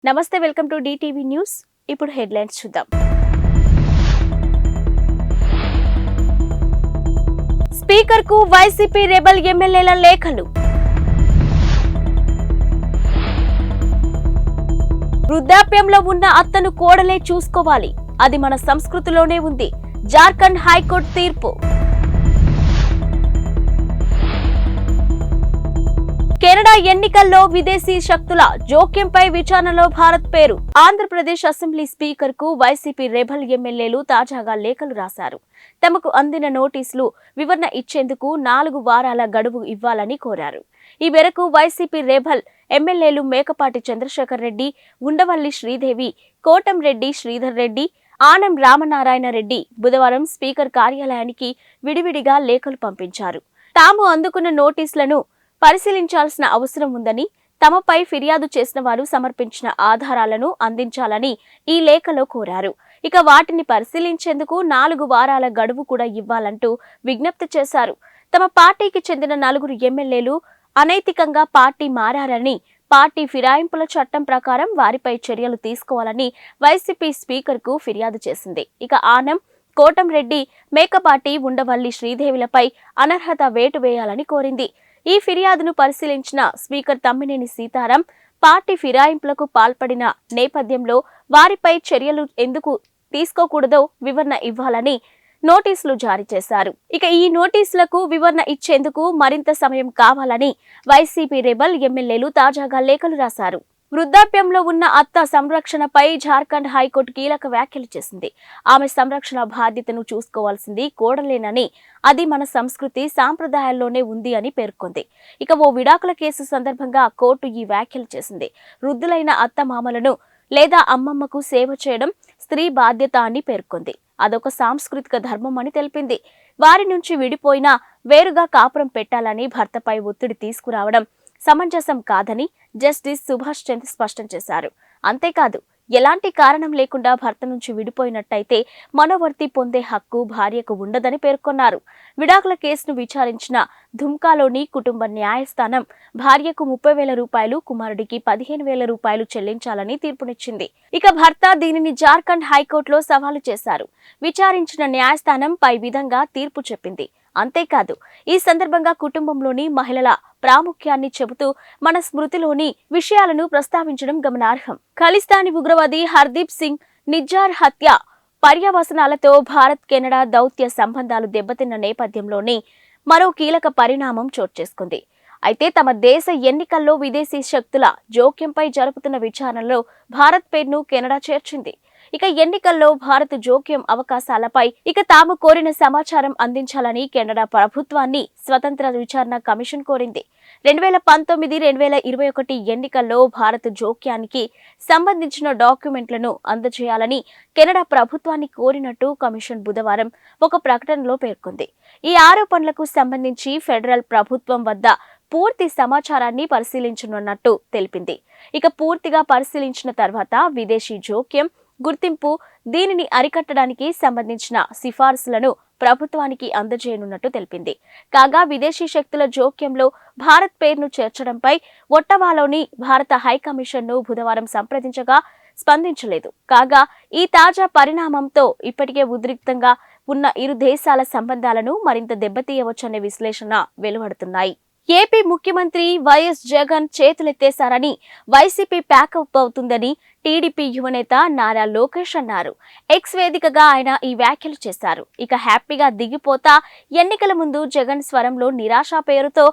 నమస్తే, welcome to DTV news. ఇప్పుడు headlines చూద్దాం. స్పీకర్ కు వైసీపీ రెబల్ ఎమ్మెల్యేల లేఖలు. వృద్ధాప్యంలో ఉన్న అత్తను కోడలే చూసుకోవాలి, అది మన సంస్కృతిలోనే ఉంది. జార్ఖండ్ హైకోర్టు తీర్పు. కెనడా ఎన్నికల్లో విదేశీ శక్తుల జోక్యంపై విచారణలో భారత్ పేరు. ఆంధ్రప్రదేశ్ అసెంబ్లీ స్పీకర్ కు వైసీపీ రెబల్ ఎమ్మెల్యేలు తాజాగా లేఖలు రాశారు. తమకు అందిన నోటీసులు వివరణ ఇచ్చేందుకు 4 వారాల గడువు ఇవ్వాలని కోరారు. ఈ మేరకు వైసీపీ రెబల్ ఎమ్మెల్యేలు మేకపాటి చంద్రశేఖర్ రెడ్డి, ఉండవల్లి శ్రీదేవి, కోటంరెడ్డి శ్రీధర్ రెడ్డి, ఆనం రామనారాయణ రెడ్డి బుధవారం స్పీకర్ కార్యాలయానికి విడివిడిగా లేఖలు పంపించారు. తాము అందుకున్న నోటీసులను పరిశీలించాల్సిన అవసరం ఉందని, తమపై ఫిర్యాదు చేసిన వారు సమర్పించిన ఆధారాలను అందించాలని ఈ లేఖలో కోరారు. ఇక వాటిని పరిశీలించేందుకు 4 వారాల గడువు కూడా ఇవ్వాలంటూ విజ్ఞప్తి చేశారు. తమ పార్టీకి చెందిన 4 ఎమ్మెల్యేలు అనైతికంగా పార్టీ మారారని, పార్టీ ఫిరాయింపుల చట్టం ప్రకారం వారిపై చర్యలు తీసుకోవాలని వైసీపీ స్పీకర్ కు ఫిర్యాదు చేసింది. ఇక ఆనం, కోటంరెడ్డి, మేకపాటి, ఉండవల్లి శ్రీదేవిలపై అనర్హత వేటు వేయాలని కోరింది. ఈ ఫిర్యాదును పరిశీలించిన స్పీకర్ తమ్మినేని సీతారాం, పార్టీ ఫిరాయింపులకు పాల్పడిన నేపథ్యంలో వారిపై చర్యలు ఎందుకు తీసుకోకూడదో వివరణ ఇవ్వాలని నోటీసులు జారీ చేశారు. ఇక ఈ నోటీసులకు వివరణ ఇచ్చేందుకు మరింత సమయం కావాలని వైసీపీ రెబల్ ఎమ్మెల్యేలు తాజాగా లేఖలు రాశారు. వృద్ధాప్యంలో ఉన్న అత్త సంరక్షణపై జార్ఖండ్ హైకోర్టు కీలక వ్యాఖ్యలు చేసింది. ఆమె సంరక్షణ బాధ్యతను చూసుకోవాల్సింది కోడలేనని, అది మన సంస్కృతి సాంప్రదాయాల్లోనే ఉంది అని పేర్కొంది. ఇక ఓ విడాకుల కేసు సందర్భంగా కోర్టు ఈ వ్యాఖ్యలు చేసింది. వృద్ధులైన అత్త మామలను లేదా అమ్మమ్మకు సేవ చేయడం స్త్రీ బాధ్యత అని పేర్కొంది. అదొక సాంస్కృతిక ధర్మం అని తెలిపింది. వారి నుంచి విడిపోయినా వేరుగా కాపురం పెట్టాలని భర్తపై ఒత్తిడి తీసుకురావడం సమంజసం కాదని జస్టిస్ సుభాష్ చంద్ర స్పష్టం చేశారు. అంతేకాదు, ఎలాంటి కారణం లేకుండా భర్త నుంచి విడిపోయినట్టయితే మనోవర్తి పొందే హక్కు భార్యకు ఉండదని పేర్కొన్నారు. విడాకుల కేసును విచారించిన ధుమ్కాలోని కుటుంబ న్యాయస్థానం భార్యకు 30,000 రూపాయలు, కుమారుడికి 15,000 రూపాయలు చెల్లించాలని తీర్పునిచ్చింది. ఇక భర్త దీనిని జార్ఖండ్ హైకోర్టులో సవాలు చేశారు. విచారించిన న్యాయస్థానం పై విధంగా తీర్పు చెప్పింది. అంతేకాదు, ఈ సందర్భంగా కుటుంబంలోని మహిళల ప్రాముఖ్యాన్ని చెబుతూ మన స్మృతిలోని విషయాలను ప్రస్తావించడం గమనార్హం. ఖలిస్తానీ ఉగ్రవాది హర్దీప్ సింగ్ నిజ్జార్ హత్య పర్యవసనాలతో భారత్ కెనడా దౌత్య సంబంధాలు దెబ్బతిన్న నేపథ్యంలోనే మరో కీలక పరిణామం చోటు చేసుకుంది. అయితే తమ దేశ ఎన్నికల్లో విదేశీ శక్తుల జోక్యంపై జరుపుతున్న విచారణలో భారత్ పేరును కెనడా చేర్చింది. ఇక ఎన్నికల్లో భారత్ జోక్యం అవకాశాలపై తాము కోరిన సమాచారం అందించాలని కెనడా ప్రభుత్వాన్ని స్వతంత్ర విచారణ కమిషన్ కోరింది. 2019-2021 ఎన్నికల్లో భారత్ జోక్యానికి సంబంధించిన డాక్యుమెంట్లను అందజేయాలని కెనడా ప్రభుత్వాన్ని కోరినట్టు కమిషన్ బుధవారం ఒక ప్రకటనలో పేర్కొంది. ఈ ఆరోపణలకు సంబంధించి ఫెడరల్ ప్రభుత్వం వద్ద పూర్తి సమాచారాన్ని పరిశీలించనున్నట్టు తెలిపింది. ఇక పూర్తిగా పరిశీలించిన తర్వాత విదేశీ జోక్యం గుర్తింపు, దీనిని అరికట్టడానికి సంబంధించిన సిఫార్సులను ప్రభుత్వానికి అందజేయనున్నట్టు తెలిపింది. కాగా విదేశీ శక్తుల జోక్యంలో భారత్ పేరును చేర్చడంపై ఒట్టవాలోని భారత హైకమిషన్ను బుధవారం సంప్రదించగా స్పందించలేదు. కాగా ఈ తాజా పరిణామంతో ఇప్పటికే ఉద్రిక్తంగా ఉన్న ఇరు దేశాల సంబంధాలను మరింత దెబ్బతీయవచ్చనే విశ్లేషణ వెలువడుతున్నాయి. ఏపీ ముఖ్యమంత్రి వైఎస్ జగన్ చేతులెత్తేశారని, వైసీపీ ప్యాకప్ అవుతుందని టీడీపీ యువనేత నారా లోకేష్ అన్నారు. ఎక్స్ వేదికగా ఆయన ఈ వ్యాఖ్యలు చేశారు. ఇక హ్యాపీగా దిగిపోతా ఎన్నికల ముందు జగన్ స్వరంలో నిరాశ పేరుతో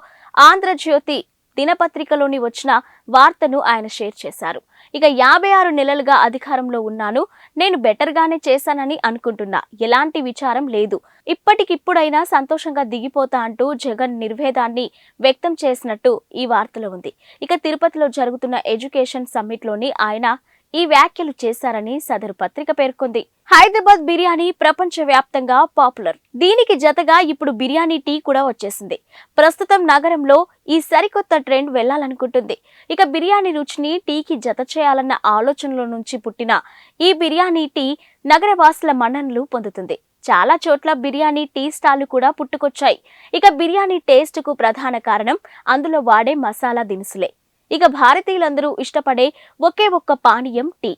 ఆంధ్రజ్యోతి దినపత్రికలోని వచ్చిన వార్తను ఆయన షేర్ చేశారు. ఇక 56 నెలలుగా అధికారంలో ఉన్నాను, నేను బెటర్గానే చేశానని అనుకుంటున్నా, ఎలాంటి విచారం లేదు, ఇప్పటికిప్పుడైనా సంతోషంగా దిగిపోతా అంటూ జగన్ నిర్వేదాన్ని వ్యక్తం చేసినట్టు ఈ వార్తలో ఉంది. ఇక తిరుపతిలో జరుగుతున్న ఎడ్యుకేషన్ సమ్మిట్లోని ఆయన ఈ వ్యాఖ్యలు చేశారని సదరు పత్రిక పేర్కొంది. హైదరాబాద్ బిర్యానీ ప్రపంచ వ్యాప్తంగా పాపులర్. దీనికి జతగా ఇప్పుడు బిర్యానీ టీ కూడా వచ్చేసింది. ప్రస్తుతం నగరంలో ఈ సరికొత్త ట్రెండ్ వెళ్లాలనుకుంటుంది. ఇక బిర్యానీ రుచిని టీకి జత చేయాలన్న ఆలోచనలో నుంచి పుట్టిన ఈ బిర్యానీ టీ నగరవాసుల మన్ననలు పొందుతుంది. చాలా చోట్ల బిర్యానీ టీ స్టాళ్లు కూడా పుట్టుకొచ్చాయి. ఇక బిర్యానీ టేస్ట్ కు ప్రధాన కారణం అందులో వాడే మసాలా దినుసులే. ఇక భారతీయులందరూ ఇష్టపడే ఒకే ఒక్క పానీయం టీ.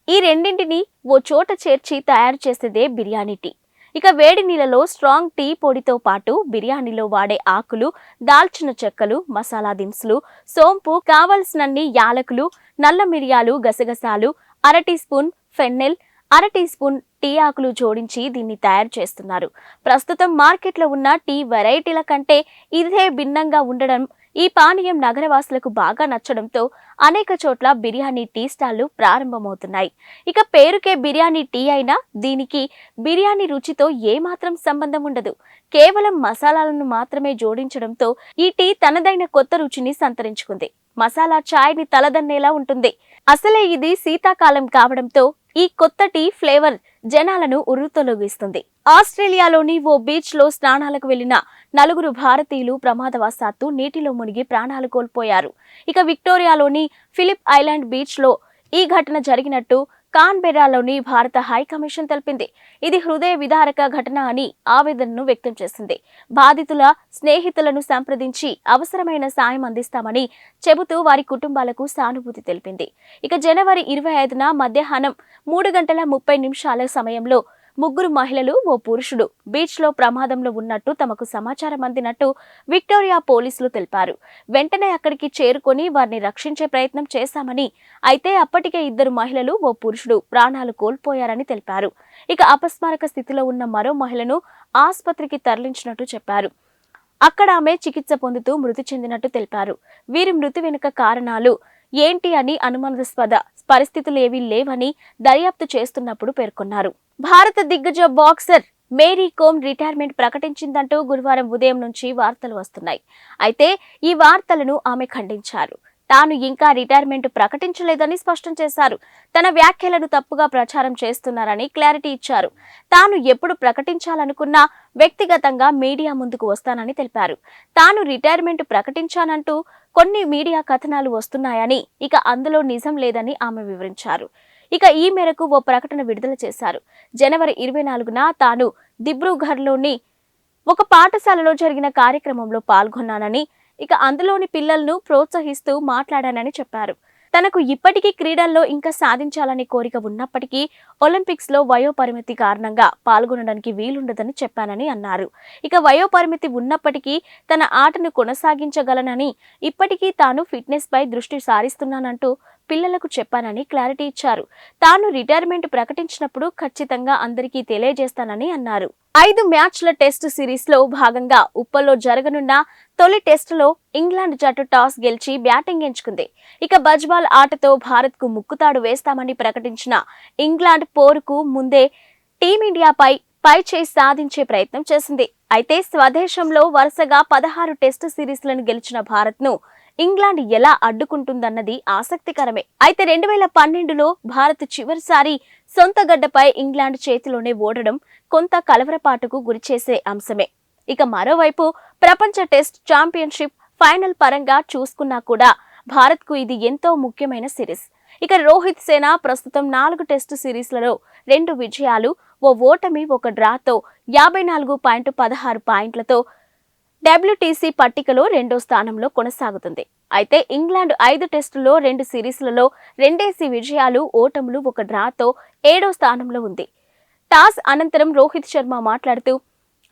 ఈ రెండింటిని ఓ చోట చేర్చి తయారు చేసేదే బిర్యానీ టీ. ఇక వేడి నీళ్ళలో స్ట్రాంగ్ టీ పొడితో పాటు బిర్యానీలో వాడే ఆకులు, దాల్చిన చెక్కలు, మసాలా దినుసులు, సోంపు, కావలసినన్ని యాలకులు, నల్ల మిరియాలు, గసగసాలు, అర టీ స్పూన్ ఫెన్నెల్, అర టీ స్పూన్ టీ ఆకులు జోడించి దీన్ని తయారు చేస్తున్నారు. ప్రస్తుతం మార్కెట్లో ఉన్న టీ వెరైటీల కంటే ఇదే భిన్నంగా ఉండడం ఈ పానీయం నగరవాసులకు బాగా నచ్చడంతో అనేక చోట్ల బిర్యానీ టీ స్టాళ్లు ప్రారంభమవుతున్నాయి. ఇక పేరుకే బిర్యానీ టీ అయినా దీనికి బిర్యానీ రుచితో ఏమాత్రం సంబంధం ఉండదు. కేవలం మసాలాలను మాత్రమే జోడించడంతో ఈ టీ తనదైన కొత్త రుచిని సంతరించుకుంది. మసాలా ఛాయ్ని తలదన్నేలా ఉంటుంది. అసలే ఇది శీతాకాలం కావడంతో ఈ కొత్త టీ ఫ్లేవర్ జనాలను ఉర్రూతలూగిస్తుంది. ఆస్ట్రేలియాలోని ఓ బీచ్ లో స్నానాలకు వెళ్లిన 4 భారతీయులు ప్రమాదవశాత్తు నీటిలో మునిగి ప్రాణాలు కోల్పోయారు. ఇక విక్టోరియాలోని ఫిలిప్ ఐలాండ్ బీచ్ లో ఈ ఘటన జరిగినట్టు కాన్బెర్రాలోని భారత హైకమిషన్ తెలిపింది. ఇది హృదయ విదారక ఘటన అని ఆవేదనను వ్యక్తం చేసింది. బాధితుల స్నేహితులను సంప్రదించి అవసరమైన సాయం అందిస్తామని చెబుతూ వారి కుటుంబాలకు సానుభూతి తెలిపింది. ఇక జనవరి 25న మధ్యాహ్నం 3:30 సమయంలో 3 మహిళలు, ఓ పురుషుడు బీచ్ లో ప్రమాదంలో ఉన్నట్టు తమకు సమాచారం అందినట్టు విక్టోరియా పోలీసులు తెలిపారు. వెంటనే అక్కడికి చేరుకొని వారిని రక్షించే ప్రయత్నం చేశామని, అయితే అప్పటికే 2 మహిళలు, ఓ పురుషుడు ప్రాణాలు కోల్పోయారని తెలిపారు. ఇక అపస్మారక స్థితిలో ఉన్న మరో మహిళను ఆసుపత్రికి తరలించినట్టు చెప్పారు. అక్కడ ఆమె చికిత్స పొందుతూ మృతి చెందినట్టు తెలిపారు. వీరి మృతి వెనుక కారణాలు ఏంటి అని అనుమానాస్పద పరిస్థితులేవీ లేవని దర్యాప్తు చేస్తున్నప్పుడు పేర్కొన్నారు. భారత దిగ్గజ బాక్సర్ మేరీ కోమ్ రిటైర్మెంట్ ప్రకటించిందంటూ గురువారం ఉదయం నుంచి వార్తలు వస్తున్నాయి. అయితే ఈ వార్తలను ఆమె ఖండించారు. తాను ఇంకా రిటైర్మెంట్ ప్రకటించలేదని స్పష్టం చేశారు. తన వ్యాఖ్యలను తప్పుగా ప్రచారం చేస్తున్నారని క్లారిటీ ఇచ్చారు. తాను ఎప్పుడు ప్రకటించాలనుకున్నా వ్యక్తిగతంగా మీడియా ముందుకు వస్తానని తెలిపారు. తాను రిటైర్మెంట్ ప్రకటించానంటూ కొన్ని మీడియా కథనాలు వస్తున్నాయని, ఇక అందులో నిజం లేదని ఆమె వివరించారు. ఇక ఈ మేరకు ఓ ప్రకటన విడుదల చేశారు. జనవరి 24న తాను దిబ్రూఘర్లోని ఒక పాఠశాలలో జరిగిన కార్యక్రమంలో పాల్గొన్నానని, ఇక అందులోని పిల్లలను ప్రోత్సహిస్తూ మాట్లాడానని చెప్పారు. తనకు ఇప్పటికీ క్రీడల్లో ఇంకా సాధించాలనే కోరిక ఉన్నప్పటికీ ఒలింపిక్స్ లో వయోపరిమితి కారణంగా పాల్గొనడానికి వీలుండదని చెప్పానని అన్నారు. ఇక వయోపరిమితి ఉన్నప్పటికీ తన ఆటను కొనసాగించగలనని, ఇప్పటికీ తాను ఫిట్నెస్ పై దృష్టి సారిస్తున్నానంటూ పిల్లలకు చెప్పానని క్లారిటీ ఇచ్చారు. తాను రిటైర్మెంట్ ప్రకటించినప్పుడు ఖచ్చితంగా అందరికీ తెలియజేస్తానని అన్నారు. 5 మ్యాచ్ల టెస్టు సిరీస్ లో భాగంగా ఉప్పల్లో జరగనున్న తొలి టెస్టులో ఇంగ్లాండ్ జట్టు టాస్ గెలిచి బ్యాటింగ్ ఎంచుకుంది. ఇక బజ్బాల్ ఆటతో భారత్ కు ముక్కుతాడు వేస్తామని ప్రకటించిన ఇంగ్లాండ్ పోరుకు ముందే టీమిండియాపై పైచేయి సాధించే ప్రయత్నం చేసింది. అయితే స్వదేశంలో వరుసగా 16 టెస్టు సిరీస్లను గెలిచిన భారత్ ను ఇంగ్లాండ్ ఎలా అడ్డుకుంటుందన్నది ఆసక్తికరమే. అయితే 2012లో భారత్ చివరిసారి సొంత గడ్డపై ఇంగ్లాండ్ చేతిలోనే ఓడడం కొంత కలవరపాటుకు గురిచేసే అంశమే. ఇక మరోవైపు ప్రపంచ టెస్ట్ ఛాంపియన్షిప్ ఫైనల్ పరంగా చూసుకున్నా కూడా భారత్ కు ఇది ఎంతో ముఖ్యమైన సిరీస్. ఇక రోహిత్ సేన ప్రస్తుతం 4 టెస్టు సిరీస్లలో 2 విజయాలు, ఓ ఓటమి, ఒక డ్రాతో 54.16 పాయింట్లతో డబ్ల్యూటీసీ పట్టికలో 2వ స్థానంలో కొనసాగుతుంది. అయితే ఇంగ్లాండ్ 5 టెస్టుల్లో 2 సిరీస్లలో 2 విజయాలు, ఓటములు, ఒక డ్రాతో 7వ స్థానంలో ఉంది. టాస్ అనంతరం రోహిత్ శర్మ మాట్లాడుతూ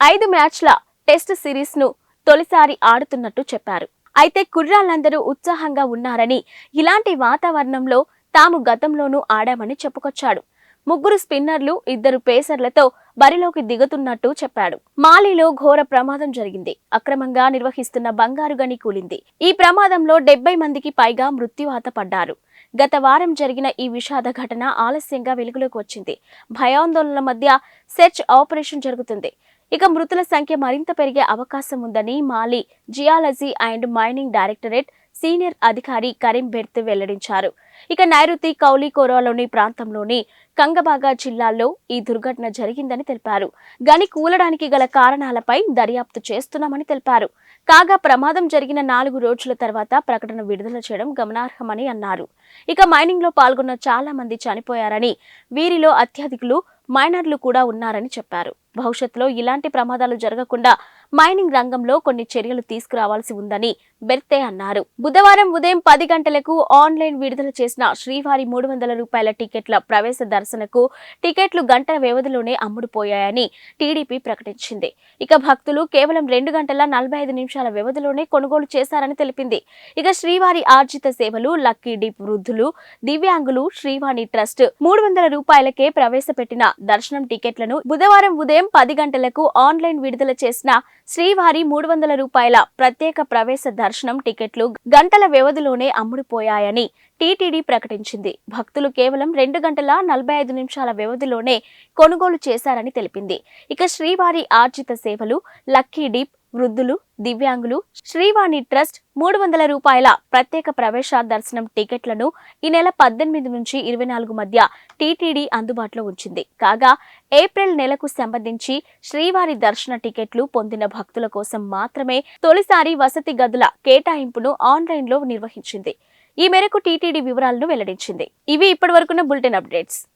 5 మ్యాచ్ల టెస్ట్ సిరీస్ ను తొలిసారి ఆడుతున్నట్టు చెప్పారు. అయితే కుర్రాళ్లందరూ ఉత్సాహంగా ఉన్నారని, ఇలాంటి వాతావరణంలో తాము గతంలోనూ ఆడామని చెప్పుకొచ్చాడు. 3 స్పిన్నర్లు, 2 పేసర్లతో బరిలోకి దిగుతున్నట్టు చెప్పాడు. మాలీలో ఘోర ప్రమాదం జరిగింది. అక్రమంగా నిర్వహిస్తున్న బంగారు గని కూలింది. ఈ ప్రమాదంలో 70 మందికి పైగా మృత్యువాత పడ్డారు. గత వారం జరిగిన ఈ విషాద ఘటన ఆలస్యంగా వెలుగులోకి వచ్చింది. భయాందోళనల మధ్య సెర్చ్ ఆపరేషన్ జరుగుతుంది. ఇక మృతుల సంఖ్య మరింత పెరిగే అవకాశం ఉందని Mali geology and mining directorate senior అధికారి కరీం బెర్త్ వెల్లడించారు. ఇక నైరుతి కౌలీకోరాలోని ప్రాంతంలోని కంగబాగా జిల్లాల్లో ఈ దుర్ఘటన జరిగిందని తెలిపారు. గని కూలడానికి గల కారణాలపై దర్యాప్తు చేస్తున్నామని తెలిపారు. కాగా ప్రమాదం జరిగిన 4 రోజుల తర్వాత ప్రకటన విడుదల చేయడం గమనార్హమని అన్నారు. ఇక మైనింగ్ లో పాల్గొన్న చాలా మంది చనిపోయారని, వీరిలో అత్యధికులు మైనర్లు కూడా ఉన్నారని చెప్పారు. భవిష్యత్తులో ఇలాంటి ప్రమాదాలు జరగకుండా మైనింగ్ రంగంలో కొన్ని చర్యలు తీసుకురావాల్సి ఉందని బెర్తే అన్నారు. బుధవారం ఉదయం 10 గంటలకు ఆన్లైన్ విడుదల చేసిన శ్రీవారి 300 రూపాయల టికెట్ల ప్రవేశ దర్శనకు టికెట్లు గంటల వ్యవధిలోనే అమ్ముడుపోయాయని టీడీపీ ప్రకటించింది. ఇక భక్తులు కేవలం 2 గంటల 45 నిమిషాల వ్యవధిలోనే కొనుగోలు చేశారని తెలిపింది. ఇక శ్రీవారి ఆర్జిత సేవలు, లక్కీ డిప్, వృద్ధులు, దివ్యాంగులు, శ్రీవాణి ట్రస్ట్ 300 రూపాయలకే ప్రవేశపెట్టిన దర్శనం టికెట్లను బుధవారం ఉదయం 10 గంటలకు ఆన్లైన్ విడుదల చేసిన శ్రీవారి 300 రూపాయల ప్రత్యేక ప్రవేశ దర్శనం టికెట్లు గంటల వ్యవధిలోనే అమ్ముడుపోయాయని టీటీడీ ప్రకటించింది. భక్తులు కేవలం 2 గంటల 45 నిమిషాల వ్యవధిలోనే కొనుగోలు చేశారని తెలిపింది. ఇక శ్రీవారి ఆర్జిత సేవలు, లక్కీ డిప్, వృద్ధులు, దివ్యాంగులు, శ్రీవాణి ట్రస్ట్ 300 రూపాయల ప్రత్యేక ప్రవేశ దర్శనం టికెట్లను ఈ నెల 18 నుంచి 24 మధ్య టీటీడీ అందుబాటులో ఉంచింది. కాగా ఏప్రిల్ నెలకు సంబంధించి శ్రీవారి దర్శన టికెట్లు పొందిన భక్తుల కోసం మాత్రమే తొలిసారి వసతి గదుల కేటాయింపును ఆన్లైన్లో నిర్వహించింది. ఈ మేరకు టీటీడీ వివరాలను వెల్లడించింది. ఇవి ఇప్పటివరకున్న బులెటిన్ అప్డేట్స్.